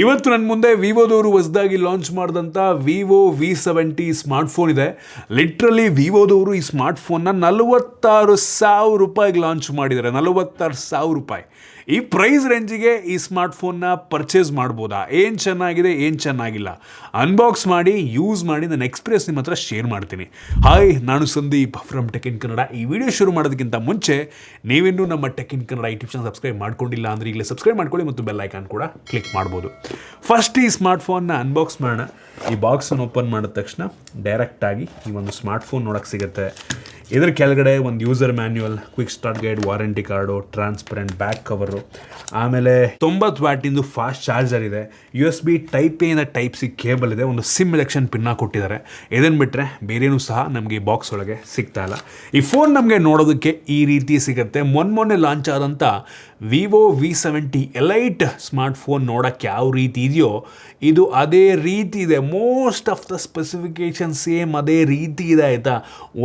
ಇವತ್ತು ನನ್ನ ಮುಂದೆ ವಿವೋದವರು ಹೊಸದಾಗಿ ಲಾಂಚ್ ಮಾಡಿದಂಥ ವಿವೋ V70 ಸ್ಮಾರ್ಟ್ಫೋನ್ ಇದೆ. ಲಿಟ್ರಲಿ ವಿವೋದವರು ಈ ಸ್ಮಾರ್ಟ್ಫೋನ್ನ 46,000 ರೂಪಾಯಿಗೆ ಲಾಂಚ್ ಮಾಡಿದ್ದಾರೆ. 46,000 ರೂಪಾಯಿ. ಈ ಪ್ರೈಸ್ ರೇಂಜಿಗೆ ಈ ಸ್ಮಾರ್ಟ್ಫೋನ್ನ ಪರ್ಚೇಸ್ ಮಾಡ್ಬೋದಾ? ಏನು ಚೆನ್ನಾಗಿದೆ, ಏನು ಚೆನ್ನಾಗಿಲ್ಲ, ಅನ್ಬಾಕ್ಸ್ ಮಾಡಿ ಯೂಸ್ ಮಾಡಿ ನನ್ನ ಎಕ್ಸ್ಪೀರಿಯನ್ಸ್ ನಿಮ್ಮ ಹತ್ರ ಶೇರ್ ಮಾಡ್ತೀನಿ. ಹಾಯ್, ನಾನು Sandeep from tech in Kannada. ಈ ವಿಡಿಯೋ ಶುರು ಮಾಡೋದಕ್ಕಿಂತ ಮುಂಚೆ ನೀವಿನ್ನೂ ನಮ್ಮ tech in Kannada YouTube channel subscribe ಮಾಡ್ಕೊಂಡಿಲ್ಲ ಅಂದರೆ ಈಗಲೇ ಸಬ್ಸ್ಕ್ರೈಬ್ ಮಾಡ್ಕೊಳ್ಳಿ ಮತ್ತು ಬೆಲ್ ಐಕಾನ್ ಕೂಡ ಕ್ಲಿಕ್ ಮಾಡ್ಬೋದು. ಫಸ್ಟ್ ಈ ಸ್ಮಾರ್ಟ್ಫೋನ್ನ ಅನ್ಬಾಕ್ಸ್ ಮಾಡೋಣ. ಈ ಬಾಕ್ಸನ್ನು ಓಪನ್ ಮಾಡಿದ ತಕ್ಷಣ ಡೈರೆಕ್ಟಾಗಿ ಈ ಒಂದು ಸ್ಮಾರ್ಟ್ಫೋನ್ ನೋಡೋಕ್ಕೆ ಸಿಗುತ್ತೆ. ಇದರ ಕೆಳಗಡೆ ಒಂದು user manual, quick start guide, warranty card, transparent back cover, ಆಮೇಲೆ 90 ವ್ಯಾಟಿಂದು ಫಾಸ್ಟ್ ಚಾರ್ಜರ್ ಇದೆ, USB ಟೈಪ್ ಎ ಇಂದ ಟೈಪ್ ಸಿ ಕೇಬಲ್ ಇದೆ, ಒಂದು ಸಿಮ್ ಎಲೆಕ್ಷನ್ ಪಿನ್ನ ಕೊಟ್ಟಿದ್ದಾರೆ. ಇದನ್ನು ಬಿಟ್ಟರೆ ಬೇರೇನೂ ಸಹ ನಮಗೆ ಈ ಬಾಕ್ಸ್ ಒಳಗೆ ಸಿಗ್ತಾ ಇಲ್ಲ. ಈ ಫೋನ್ ನಮಗೆ ನೋಡೋದಕ್ಕೆ ಈ ರೀತಿ ಸಿಗುತ್ತೆ. ಮೊನ್ನೆ ಲಾಂಚ್ ಆದಂಥ ವಿವೋ V70 ಎಲೈಟ್ ಸ್ಮಾರ್ಟ್ಫೋನ್ ನೋಡೋಕ್ಕೆ ಯಾವ ರೀತಿ ಇದೆಯೋ ಇದು ಅದೇ ರೀತಿ ಇದೆ. Most of the specification same ಅದೇ ರೀತಿ ಇದೆ, ಆಯಿತಾ.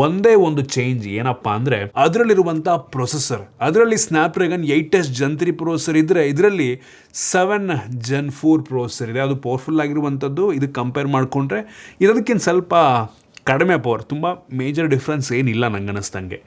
ಒಂದೇ ಒಂದು ಚೇಂಜ್ ಏನಪ್ಪ ಅಂದರೆ ಅದರಲ್ಲಿರುವಂಥ ಪ್ರೊಸೆಸರ್. ಅದರಲ್ಲಿ ಸ್ನ್ಯಾಪ್ಡ್ರ್ಯಾಗನ್ 8S Gen 3 ಪ್ರೊಸೆಸರ್ ಇದ್ದರೆ ಇದರಲ್ಲಿ 7 Gen 4 ಪ್ರೊಸೆಸರ್ ಇದೆ. ಅದು ಪವರ್ಫುಲ್ ಆಗಿರುವಂಥದ್ದು. ಇದಕ್ಕೆ ಕಂಪೇರ್ ಮಾಡಿಕೊಂಡ್ರೆ ಇದಕ್ಕಿಂತ ಸ್ವಲ್ಪ ಕಡಿಮೆ ಪವರ್, ತುಂಬ ಮೇಜರ್ ಡಿಫ್ರೆನ್ಸ್ ಏನಿಲ್ಲ ನಂಗೆ ಅನ್ನಿಸ್ದಂಗೆ.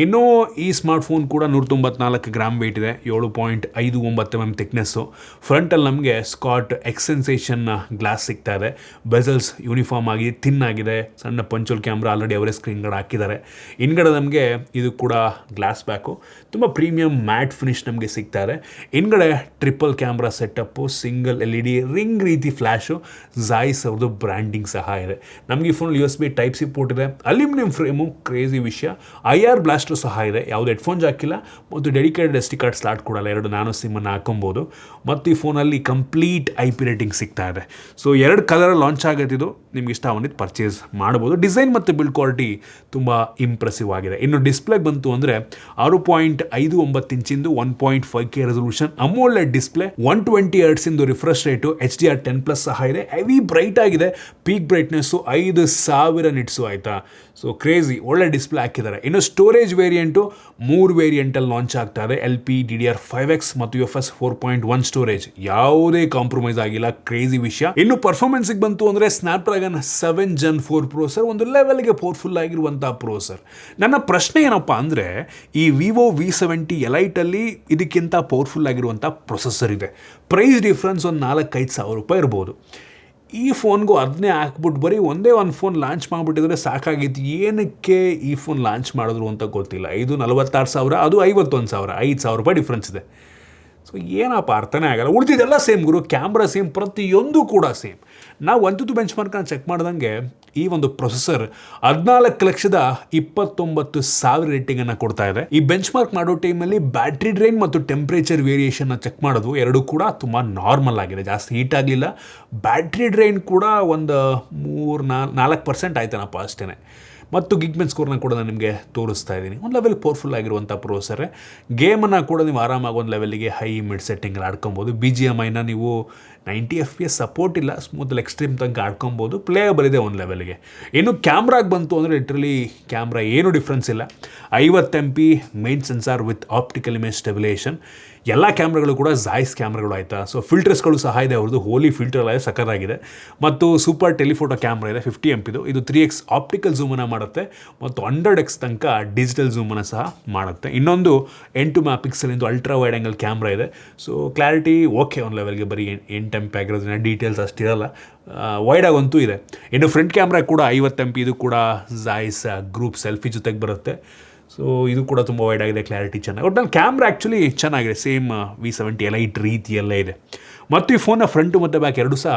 ಇನ್ನೂ ಈ ಸ್ಮಾರ್ಟ್ಫೋನ್ ಕೂಡ 194 ಗ್ರಾಮ್ ವೆಯ್ಟ್ ಇದೆ, 7.59 mm ಥಿಕ್ನೆಸ್ಸು. ಫ್ರಂಟಲ್ಲಿ ನಮಗೆ ಸ್ಕಾಟ್ ಎಕ್ಸೆನ್ಸೇಷನ್ ಗ್ಲಾಸ್ ಸಿಗ್ತಾ ಇದೆ. ಬೆಸಲ್ಸ್ ಯೂನಿಫಾರ್ಮ್ ಆಗಿ ಥಿನ್ ಆಗಿದೆ. ಸಣ್ಣ ಪಂಚೋಲ್ ಕ್ಯಾಮ್ರಾ ಆಲ್ರೆಡಿ ಅವರೇ ಸ್ಕ್ರೀನ್ ಗಾರ್ಡ್ ಹಾಕಿದ್ದಾರೆ. ಹಿಂದ್ಗಡೆ ನಮಗೆ ಇದು ಕೂಡ ಗ್ಲಾಸ್ ಬ್ಯಾಕು, ತುಂಬ ಪ್ರೀಮಿಯಂ ಮ್ಯಾಟ್ ಫಿನಿಶ್ ನಮಗೆ ಸಿಗ್ತಾ ಇದೆ. ಹಿಂದ್ಗಡೆ triple camera setup, single LED ring ರೀತಿ ಫ್ಲ್ಯಾಶು, ಝಾಯ್ಸ್ ಅವ್ರದ್ದು ಬ್ರ್ಯಾಂಡಿಂಗ್ ಸಹ ಇದೆ. ನಮಗೆ ಈ ಫೋನಲ್ಲಿ USB ಟೈಪ್ ಸಿ ಪೋರ್ಟ್ ಇದೆ, ಅಲ್ಯೂಮಿನಿಯಂ ಫ್ರೇಮು, ಕ್ರೇಜಿ ವಿಷಯ. IR ಬ್ಲಾಸ್ಟ್ ಸಹ ಇದೆ. ಯಾವುದು ಹೆಡ್ಫೋನ್ ಹಾಕಿಲ್ಲ ಮತ್ತು ಡೆಡಿಕೇಟೆಡ್ SD ಕಾರ್ಡ್ ಸ್ಲಾಟ್ ಕೊಡಲ್ಲ. 2 ನ್ಯಾನೋ ಸಿಮ್ಮನ್ನು ಹಾಕೊಬೋದು. ಮತ್ತು ಈ ಫೋನಲ್ಲಿ ಕಂಪ್ಲೀಟ್ IP ರೇಟಿಂಗ್ ಸಿಗ್ತಾ ಇದೆ. ಸೊ 2 ಕಲರ್ ಲಾಂಚ್ ಆಗತ್ತಿದ್ದು, ನಿಮ್ಗೆ ಇಷ್ಟ ಬಂದಿದ್ದು ಪರ್ಚೇಸ್ ಮಾಡ್ಬೋದು. ಡಿಸೈನ್ ಮತ್ತು ಬಿಲ್ಡ್ ಕ್ವಾಲಿಟಿ ತುಂಬ ಇಂಪ್ರೆಸಿವ್ ಆಗಿದೆ. ಇನ್ನು ಡಿಸ್ಪ್ಲೇ ಬಂತು ಅಂದರೆ 6.59 ಇಂಚಿಂದು 1.5K ರೆಸಲ್ಯೂಷನ್ ಅಮೋಲೆಡ್ ಡಿಸ್ಪ್ಲೇ, 120 Hz ಇಂದು ರಿಫ್ರೆಶ್ ರೇಟು, HDR10+ ಸಹ ಇದೆ. ಹೆವಿ ಬ್ರೈಟ್ ಆಗಿದೆ. ಪೀಕ್ ಬ್ರೈಟ್ನೆಸ್ಸು 5000 ನಿಟ್ಸು, ಆಯಿತಾ. ಸೊ ಕ್ರೇಜಿ ಒಳ್ಳೆ ಡಿಸ್ಪ್ಲೇ ಹಾಕಿದ್ದಾರೆ. ಇನ್ನು ಸ್ಟೋರೇಜ್ ವೇರಿಯಂಟು 3 ವೇರಿಯಂಟಲ್ಲಿ ಲಾಂಚ್ ಆಗ್ತಾ ಇದೆ. LPDDR5X ಮತ್ತು UFS 4.1 ಸ್ಟೋರೇಜ್, ಯಾವುದೇ ಕಾಂಪ್ರಮೈಸ್ ಆಗಿಲ್ಲ. ಕ್ರೇಜಿ ವಿಷಯ. ಇನ್ನು ಪರ್ಫಾರ್ಮೆನ್ಸಿಗೆ ಬಂತು ಅಂದರೆ ಸ್ನ್ಯಾಪ್ಡ್ರ್ಯಾಗನ್ 7 Gen 4 ಪ್ರೊಸೆಸರ್, ಒಂದು ಲೆವೆಲ್ಗೆ ಪವರ್ಫುಲ್ ಆಗಿರುವಂಥ ಪ್ರೊಸೆಸರ್. ನನ್ನ ಪ್ರಶ್ನೆ ಏನಪ್ಪ ಅಂದರೆ ಈ ವಿವೋ V70 ಎಲೈಟಲ್ಲಿ ಇದಕ್ಕಿಂತ ಪವರ್ಫುಲ್ ಆಗಿರುವಂಥ ಪ್ರೊಸೆಸರ್ ಇದೆ. ಪ್ರೈಸ್ ಡಿಫ್ರೆನ್ಸ್ ಒಂದು 4,000-5,000 ರೂಪಾಯಿ ಇರ್ಬೋದು. ಈ ಫೋನ್ಗೂ ಅದನ್ನೇ ಹಾಕ್ಬಿಟ್ಟು ಬರೀ ಒಂದೇ ಒಂದು ಫೋನ್ ಲಾಂಚ್ ಮಾಡಿಬಿಟ್ಟಿದ್ರೆ ಸಾಕಾಗಿತ್ತು. ಏನಕ್ಕೆ ಈ ಫೋನ್ ಲಾಂಚ್ ಮಾಡಿದ್ರು ಅಂತ ಗೊತ್ತಿಲ್ಲ. ಇದು 46,000, ಅದು 51,000, 5,000 ರೂಪಾಯಿ ಡಿಫ್ರೆನ್ಸ್ ಇದೆ. ಸೊ ಏನಪ್ಪ ಅರ್ಥನೇ ಆಗಲ್ಲ. ಉಳಿದಿದ್ದೆಲ್ಲ ಸೇಮ್ ಗುರು, ಕ್ಯಾಮ್ರಾ ಸೇಮ್, ಪ್ರತಿಯೊಂದು ಕೂಡ ಸೇಮ್. ನಾವು ಒಂದು ಬೆಂಚ್ ಮಾರ್ಕನ್ನು ಚೆಕ್ ಮಾಡ್ದಂಗೆ ಈ ಒಂದು ಪ್ರೊಸೆಸರ್ 14,29,000 ರೇಟಿಂಗನ್ನು ಕೊಡ್ತಾ ಇದೆ. ಈ ಬೆಂಚ್ ಮಾರ್ಕ್ ಮಾಡೋ ಟೈಮಲ್ಲಿ ಬ್ಯಾಟ್ರಿ ಡ್ರೈನ್ ಮತ್ತು ಟೆಂಪ್ರೇಚರ್ ವೇರಿಯೇಷನ್ನ ಚೆಕ್ ಮಾಡೋದು, ಎರಡೂ ಕೂಡ ತುಂಬ ನಾರ್ಮಲ್ ಆಗಿದೆ, ಜಾಸ್ತಿ ಹೀಟ್ ಆಗಲಿಲ್ಲ. ಬ್ಯಾಟ್ರಿ ಡ್ರೈನ್ ಕೂಡ ಒಂದು 3-4% ಆಯ್ತಾನಪ್ಪ ಅಷ್ಟೇ. ಮತ್ತು ಗಿಗ್ಮೆನ್ ಸ್ಕೋರ್ನ ಕೂಡ ನಾನು ನಿಮಗೆ ತೋರಿಸ್ತಾ ಇದ್ದೀನಿ. ಒಂದು ಲೆವೆಲ್ ಪವರ್ಫುಲ್ ಆಗಿರುವಂಥ ಪ್ರೊಸೆಸರೇ. ಗೇಮನ್ನು ಕೂಡ ನೀವು ಆರಾಮಾಗಿ ಒಂದು ಲೆವೆಲಿಗೆ ಹೈ ಮಿಡ್ ಸೆಟ್ಟಿಂಗಲ್ಲಿ ಆಡ್ಕೊಬೋದು. BGMIನ ನೀವು 90 FPS ಸಪೋರ್ಟ್ ಇಲ್ಲ, ಸ್ಮೂತಲ್ಲಿ ಎಕ್ಸ್ಟ್ರೀಮ್ ತನಕ ಆಡ್ಕೊಬೋದು. ಪ್ಲೇಯಬಲ್ ಇದೆ ಒಂದು ಲೆವೆಲ್ಗೆ. ಇನ್ನು ಕ್ಯಾಮ್ರಾಗೆ ಬಂತು ಅಂದರೆ ಲಿಟ್ರಲಿ ಕ್ಯಾಮ್ರಾ ಏನೂ ಡಿಫ್ರೆನ್ಸ್ ಇಲ್ಲ. 50 MP main sensor with optical image stabilisation. ಎಲ್ಲ ಕ್ಯಾಮ್ರಾಗಳು ಕೂಡ ಝಾಯ್ಸ್ ಕ್ಯಾಮ್ರಾಗಳು, ಆಯಿತಾ. ಸೊ ಫಿಲ್ಟರ್ಸ್ಗಳು ಸಹ ಇದೆ ಅವ್ರದ್ದು, ಹೋಲಿ ಫಿಲ್ಟರ್ ಎಲ್ಲ ಸಕ್ಕತ್ತಾಗಿದೆ. ಮತ್ತು ಸೂಪರ್ ಟೆಲಿಫೋಟೋ ಕ್ಯಾಮ್ರಾ ಇದೆ, 50 MP. ಇದು 3x ಆಪ್ಟಿಕಲ್ ಝೂಮನ್ನು ಮಾಡುತ್ತೆ ಮತ್ತು 100x ತನಕ ಡಿಜಿಟಲ್ ಝೂಮನ್ನು ಸಹ ಮಾಡುತ್ತೆ. ಇನ್ನೊಂದು 8 MP ultra wide angle camera ಇದೆ. ಸೊ ಕ್ಲಾರಿಟಿ ಓಕೆ ಒಂದು ಲೆವೆಲ್ಗೆ, ಬರೀ 8 MP ಆಗಿರೋದ್ರಿಂದ ಡೀಟೇಲ್ಸ್ ಅಷ್ಟಿರಲ್ಲ. ವೈಡಾಗಂತೂ ಇದೆ. ಇನ್ನು ಫ್ರಂಟ್ ಕ್ಯಾಮ್ರಾ ಕೂಡ 50 MP, ಇದು ಕೂಡ ಝಾಯ್ಸ್ ಗ್ರೂಪ್ ಸೆಲ್ಫಿ ಜೊತೆಗೆ ಬರುತ್ತೆ. ಸೊ ಇದು ಕೂಡ ತುಂಬ ವೈಡ್ ಆಗಿದೆ, ಕ್ಲಾರಿಟಿ ಚೆನ್ನಾಗಿ. ಒಟ್ಟು ನನ್ನ ಕ್ಯಾಮ್ರಾ ಆ್ಯಕ್ಚುಲಿ ಚೆನ್ನಾಗಿದೆ, ಸೇಮ್ V70 ಎಲೈಟ್ ರೀತಿಯಲ್ಲೇ ಇದೆ. ಮತ್ತು ಈ ಫೋನ್ನ ಫ್ರಂಟು ಮತ್ತು ಬ್ಯಾಕ್ ಎರಡೂ ಸಹ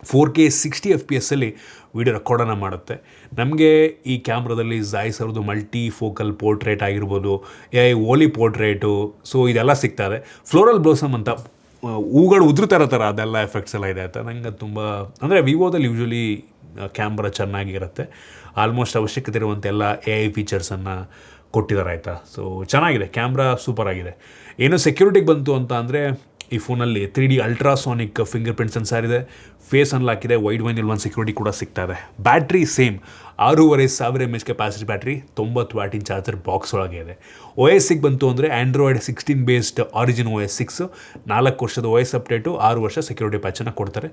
4K 60 FPS ವೀಡಿಯೋ ರೆಕಾರ್ಡನ್ನು ಮಾಡುತ್ತೆ. ನಮಗೆ ಈ ಕ್ಯಾಮ್ರಾದಲ್ಲಿ ಝಾಯ್ಸ್ ಅವ್ರದ್ದು ಮಲ್ಟಿ ಫೋಕಲ್ ಪೋರ್ಟ್ರೇಟ್ ಆಗಿರ್ಬೋದು, ಓಲಿ ಪೋರ್ಟ್ರೇಟು, ಸೊ ಇದೆಲ್ಲ ಸಿಗ್ತಾ ಇದೆ. ಫ್ಲೋರಲ್ ಬ್ಲೋಸಮ್ ಅಂತ ಹೂಗಳು ಉದುರ್ತಾರ ಥರ ಅದೆಲ್ಲ ಎಫೆಕ್ಟ್ಸ್ ಎಲ್ಲ ಇದೆ, ಆಯಿತಾ. ನಂಗೆ ತುಂಬ ಅಂದರೆ ವಿವೋದಲ್ಲಿ ಯೂಶ್ವಲಿ ಕ್ಯಾಮ್ರಾ ಚೆನ್ನಾಗಿರುತ್ತೆ. ಆಲ್ಮೋಸ್ಟ್ ಅವಶ್ಯಕತೆ ಇರುವಂಥ ಎಲ್ಲ AI ಫೀಚರ್ಸನ್ನು ಕೊಟ್ಟಿದ್ದಾರೆ, ಆಯಿತಾ. ಸೊ ಚೆನ್ನಾಗಿದೆ, ಕ್ಯಾಮ್ರಾ ಸೂಪರ್ ಆಗಿದೆ. ಏನು ಸೆಕ್ಯೂರಿಟಿಗೆ ಬಂತು ಅಂತ ಅಂದರೆ ಈ ಫೋನಲ್ಲಿ 3D ultrasonic fingerprint sensor ಇದೆ, ಫೇಸ್ ಅನ್ಲಾಕ್ ಇದೆ, ವೈಡ್ ವೈನ್ L1 ಸೆಕ್ಯೂರಿಟಿ ಕೂಡ ಸಿಗ್ತಾ ಇದೆ. Battery same 6500 mAh capacity battery, 90 ವ್ಯಾಟಿನ ಚಾರ್ಜರ್ ಬಾಕ್ಸ್ ಒಳಗೆ ಇದೆ. OS ಬಂತು ಅಂದರೆ ಆ್ಯಂಡ್ರಾಯ್ಡ್ 16 ಬೇಸ್ಡ್ ಆರಿಜಿನ್ OS 6, 4 ವರ್ಷದ OS ಅಪ್ಡೇಟು, 6 ವರ್ಷ ಸೆಕ್ಯೂರಿಟಿ ಪ್ಯಾಚನ್ನು ಕೊಡ್ತಾರೆ.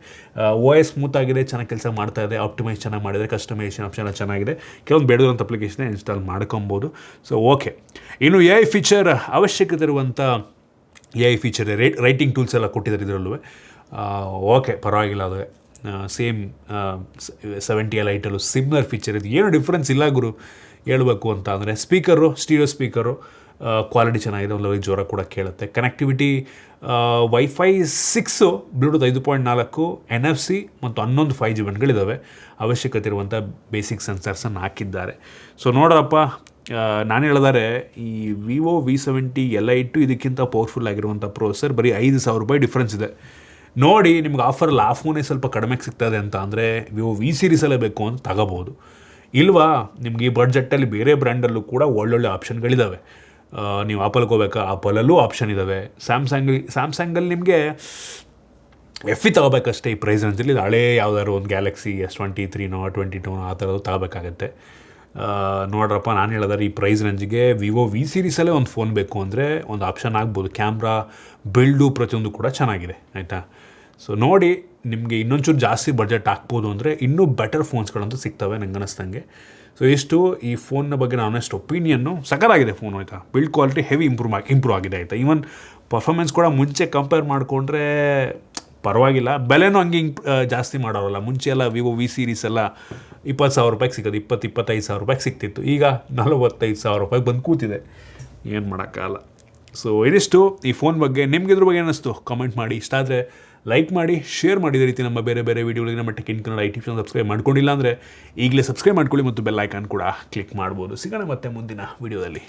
OS ಸ್ಮೂತ್ ಆಗಿದೆ, ಚೆನ್ನಾಗಿ ಕೆಲಸ ಮಾಡ್ತಾ ಇದೆ, ಆಪ್ಟಿಮೈಸ್ ಚೆನ್ನಾಗಿ ಮಾಡಿದರೆ, ಕಸ್ಟಮೈಸೇಷನ್ ಆಪ್ಷನ್ ಚೆನ್ನಾಗಿದೆ, ಕೆಲವೊಂದು ಬೇಡದಂಥ ಅಪ್ಲಿಕೇಶನ್ ಇನ್ಸ್ಟಾಲ್ ಮಾಡ್ಕೊಬೋದು. ಸೊ ಓಕೆ, ಇನ್ನು AI ಫೀಚರ್ ಅವಶ್ಯಕತೆ ಇರುವಂಥ AI ಫೀಚರ್ ರೈಟಿಂಗ್ ಟೂಲ್ಸ್ ಎಲ್ಲ ಕೊಟ್ಟಿದ್ದಾರೆ ಇದರಲ್ಲೂ. ಓಕೆ, ಪರವಾಗಿಲ್ಲ, ಅದು ಸೇಮ್ 70 Lite'ಲ್ಲೂ ಸಿಮ್ಲರ್ ಫೀಚರ್ ಇದೆ, ಏನು ಡಿಫ್ರೆನ್ಸ್ ಇಲ್ಲ ಗುರು ಹೇಳ್ಬೇಕು ಅಂತ ಅಂದರೆ. ಸ್ಪೀಕರು, ಸ್ಟೀರಿಯೋ ಸ್ಪೀಕರು ಕ್ವಾಲಿಟಿ ಚೆನ್ನಾಗಿದೆ, ಒಂದು ಲೆವೆಲ್ ಜೋರ ಕೂಡ ಕೇಳುತ್ತೆ. ಕನೆಕ್ಟಿವಿಟಿ ವೈಫೈ 6, ಬ್ಲೂಟೂತ್ 5.4, NFC ಮತ್ತು 11 5G ಬ್ಯಾಂಡ್ಗಳಿದ್ದಾವೆ. ಅವಶ್ಯಕತೆ ಇರುವಂಥ ಬೇಸಿಕ್ ಸೆನ್ಸರ್ಸನ್ನು ಹಾಕಿದ್ದಾರೆ. ಸೊ ನೋಡ್ರಪ್ಪ, ನಾನು ಹೇಳಿದರೆ ಈ ವಿವೋ V70 Lite ಇದಕ್ಕಿಂತ ಪವರ್ಫುಲ್ ಆಗಿರುವಂಥ ಪ್ರೊಸೆಸರ್, ಬರೀ 5,000 ರೂಪಾಯಿ ಡಿಫ್ರೆನ್ಸ್ ಇದೆ. ನೋಡಿ, ನಿಮ್ಗೆ ಆಫರಲ್ಲಿ ಆ ಫೋನೇ ಸ್ವಲ್ಪ ಕಡಿಮೆಗೆ ಸಿಗ್ತದೆ ಅಂತ ಅಂದರೆ ವಿವೋ V ಸೀರೀಸಲ್ಲೇ ಬೇಕು ಅಂತ ತಗೋಬೋದು. ಇಲ್ವಾ, ನಿಮ್ಗೆ ಈ ಬಡ್ಜೆಟ್ಟಲ್ಲಿ ಬೇರೆ ಬ್ರ್ಯಾಂಡಲ್ಲೂ ಕೂಡ ಒಳ್ಳೊಳ್ಳೆ ಆಪ್ಷನ್ಗಳಿದ್ದಾವೆ. ನೀವು ಆಪಲ್ಗೆ ಹೋಗ್ಬೇಕಾ, ಆಪಲಲ್ಲೂ ಆಪ್ಷನ್ ಇದ್ದಾವೆ. ಸ್ಯಾಮ್ಸಂಗಲ್ಲಿ ನಿಮಗೆ FE ತಗೋಬೇಕಷ್ಟೇ ಈ ಪ್ರೈಸ್ ರೇಂಜಲ್ಲಿ. ಇದು ಹಳೇ ಯಾವ್ದಾದ್ರು ಒಂದು ಗ್ಯಾಲಕ್ಸಿ S23 22 ಆ ಥರದ್ದು ತಗೋಬೇಕಾಗತ್ತೆ. ನೋಡ್ರಪ್ಪ, ನಾನು ಹೇಳಿದ್ರೆ ಈ ಪ್ರೈಸ್ ರೇಂಜಿಗೆ ವಿವೋ V ಸೀರೀಸಲ್ಲೇ ಒಂದು ಫೋನ್ ಬೇಕು ಅಂದರೆ ಒಂದು ಆಪ್ಷನ್ ಆಗ್ಬೋದು. ಕ್ಯಾಮ್ರಾ, ಬಿಲ್ಡು ಪ್ರತಿಯೊಂದು ಕೂಡ ಚೆನ್ನಾಗಿದೆ, ಆಯಿತಾ. ಸೊ ನೋಡಿ, ನಿಮಗೆ ಇನ್ನೊಂಚೂರು ಜಾಸ್ತಿ ಬಡ್ಜೆಟ್ ಹಾಕ್ಬೋದು ಅಂದರೆ ಇನ್ನೂ ಬೆಟರ್ ಫೋನ್ಸ್ಗಳಂತೂ ಸಿಗ್ತವೆ ನಂಗೆ ಅನ್ನಿಸ್ದಂಗೆ. ಸೊ ಇಷ್ಟು ಈ ಫೋನ್ನ ಬಗ್ಗೆ ನಾನು ಆನೆಸ್ಟ್ ಒಪಿನಿಯನ್ನು. ಸಕಲಾಗಿದೆ ಫೋನ್, ಆಯಿತಾ. ಬಿಲ್ಡ್ ಕ್ವಾಲಿಟಿ ಹೆವಿ ಇಂಪ್ರೂವ್ ಆಗಿದೆ, ಆಯಿತಾ. ಈವನ್ ಪರ್ಫಾರ್ಮೆನ್ಸ್ ಕೂಡ ಮುಂಚೆ ಕಂಪೇರ್ ಮಾಡಿಕೊಂಡ್ರೆ ಪರವಾಗಿಲ್ಲ. ಬೆಲೆನೂ ಹಂಗೆ ಜಾಸ್ತಿ ಮಾಡೋರಲ್ಲ. ಮುಂಚೆ ಎಲ್ಲ ವಿವೋ V ಸೀರೀಸ್ ಎಲ್ಲ 20,000 ರೂಪಾಯಿಗೆ ಸಿಗೋದು, 25,000 ರೂಪಾಯಿಗೆ ಸಿಗ್ತಿತ್ತು. ಈಗ 45,000 ರೂಪಾಯಿಗೆ ಬಂದು ಕೂತಿದೆ, ಏನು ಮಾಡೋಕ್ಕಾಗಲ್ಲ. ಸೊ ಇದಿಷ್ಟು ಈ ಫೋನ್ ಬಗ್ಗೆ. ನಿಮ್ಗೆ ಇದ್ರ ಬಗ್ಗೆ ಏನಿಸ್ತು ಕಾಮೆಂಟ್ ಮಾಡಿ. ಇಷ್ಟ ಆದರೆ ಲೈಕ್ ಮಾಡಿ, ಶೇರ್ ಮಾಡಿದ ರೀತಿ ನಮ್ಮ ಬೇರೆ ಬೇರೆ ವೀಡಿಯೋಗಳಿಗೆ ನಮ್ಮ tech in Kannada IT channel subscribe ಮಾಡ್ಕೊಂಡಿಲ್ಲ ಅಂದರೆ ಈಗಲೇ ಸಬ್ಸ್ಕ್ರೈಬ್ ಮಾಡ್ಕೊಳ್ಳಿ ಮತ್ತು ಬೆಲ್ ಐಕಾನ್ ಕೂಡ ಕ್ಲಿಕ್ ಮಾಡ್ಬೋದು. ಸಿಗೋಣ ಮತ್ತೆ ಮುಂದಿನ ವೀಡಿಯೋದಲ್ಲಿ.